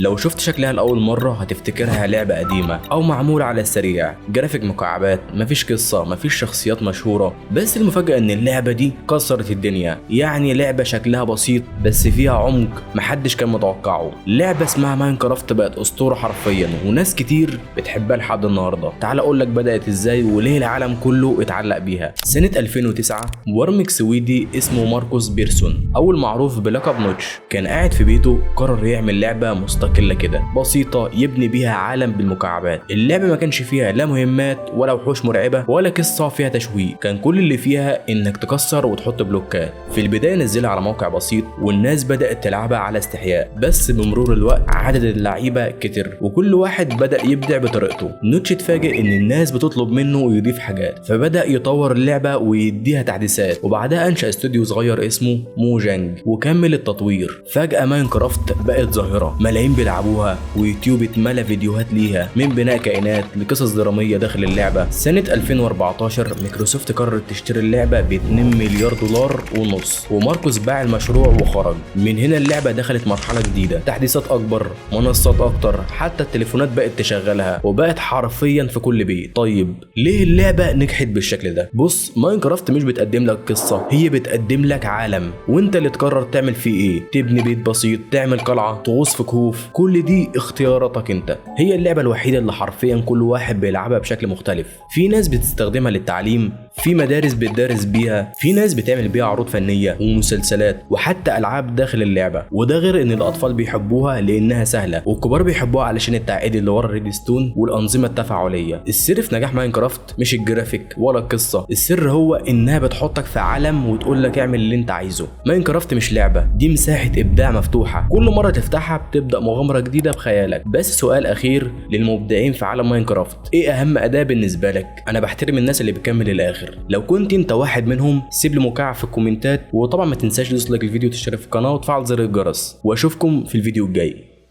لو شفت شكلها لاول مره هتفتكرها لعبه قديمه او معموله على السريع، جرافيك مكعبات، مفيش قصه، مفيش شخصيات مشهوره. بس المفاجاه ان اللعبه دي كسرت الدنيا. يعني لعبه شكلها بسيط بس فيها عمق محدش كان متوقعه. لعبه اسمها ماينكرافت بقت اسطوره حرفيا، وناس كتير بتحبها لحد النهارده. تعال اقول لك بدات ازاي وليه العالم كله اتعلق بيها. سنه 2009 مبرمج سويدي اسمه ماركوس بيرسون، اول معروف بلقب نوتش، كان قاعد في بيته قرر يعمل لعبه مستقله كده بسيطه يبني بيها عالم بالمكعبات. اللعبه ما كانش فيها لا مهمات ولا وحوش مرعبه ولا قصه فيها تشويق، كان كل اللي فيها انك تكسر وتحط بلوكات. في البدايه نزلها على موقع بسيط والناس بدات تلعبها على استحياء، بس بمرور الوقت عدد اللعيبه كتر وكل واحد بدا يبدع بطريقته. نوتش اتفاجئ ان الناس بتطلب منه يضيف حاجات، فبدا يطور اللعبه ويديها تحديثات، وبعدها انشا استوديو صغير اسمه موجانج وكمل التطوير. فجاه ماينكرافت بقت ظاهره ملايين بيلعبوها، ويوتيوب اتملى فيديوهات ليها من بناء كائنات لقصص دراميه داخل اللعبه. سنه 2014 مايكروسوفت قررت تشتري اللعبه ب 2 مليار دولار ونص، وماركوس باع المشروع وخرج. من هنا اللعبه دخلت مرحله جديده، تحديثات اكبر، منصات اكتر، حتى التليفونات بقت تشغلها وبقت حرفيا في كل بيت. طيب ليه اللعبه نجحت بالشكل ده؟ بص، ماينكرافت مش بتقدم لك قصه، هي بتقدم لك عالم وانت اللي تقرر تعمل فيه ايه. تبني بيت بسيط، تعمل قلعه، تغوص في كهوف، كل دي اختياراتك انت. هي اللعبه الوحيده اللي حرفيا كل واحد بيلعبها بشكل مختلف. في ناس بتستخدمها للتعليم، في مدارس بتدرس بيها، في ناس بتعمل بيها عروض فنيه ومسلسلات وحتى العاب داخل اللعبه. وده غير ان الاطفال بيحبوها لانها سهله، والكبار بيحبوها علشان التعقيد اللي ورا الريدستون والانظمه التفاعليه. السر في نجاح ماينكرافت مش الجرافيك ولا القصه، السر هو انها بتحطك في عالم وتقول لك اعمل اللي انت عايزه. ماينكرافت مش لعبه، دي مساحه ابداع مفتوحه، كل مره تفتحها بتبدا مغامره جديده بخيالك. بس سؤال اخير للمبدعين في عالم ماينكرافت، ايه اهم اداه بالنسبه لك؟ انا بحترم الناس اللي بتكمل للاخر. لو كنت انت واحد منهم سيب لي مكعب في الكومنتات، وطبعا ما تنساش تدوس لايك الفيديو وتشترك في القناه وتفعل زر الجرس، واشوفكم في الفيديو الجاي.